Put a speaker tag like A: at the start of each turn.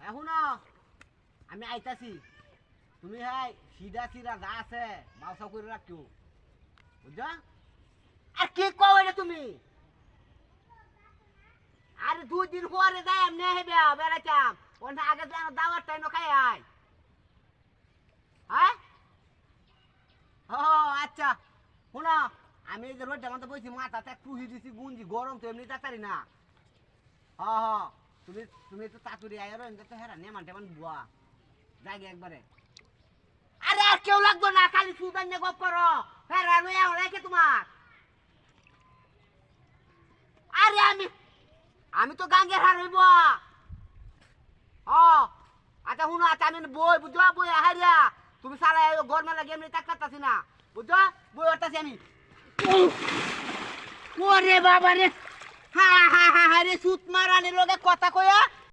A: এখন আমি আইতাছি তুমি হাই সিধা সিধা যা আছে মালসা করে রাখিও বুঝছো আর কি কও এটা তুমি আরে 2 দিন পরে যাই এমনি হেবে বেড়াইতাম ওখানে আগে যেন দাওয়ার টাইম খাই আই হ্যাঁ ও আচ্ছা শোনো আমি এই যে রোডটা মধ্যে বসছি মাথাতে একটু দিছি গুঞ্জি গরম তো এমনি তাড়াতাড়ি না হ হ তুমি তুমি একটু তাড়াতাড়ি আয় আর তো হেরা নেমান টেমান বুয়া যাই একবারে আরে আর কেউ লাগবে না খালি সুদান নিয়ে গপ করো হেরা লইয়া রেখে তোমার আরে আমি তো গাঙ্গের হার হইব আচ্ছা শুনো আচ্ছা আমি বই বুঝছো বই হারিয়া তুমি সারা গরমে লাগে এমনি তাকাতাছি না বুঝছো বই ওরতাছি আমি ওরে বাবা রে হা হা হা রে সুত মারানের লগে কথা কয়া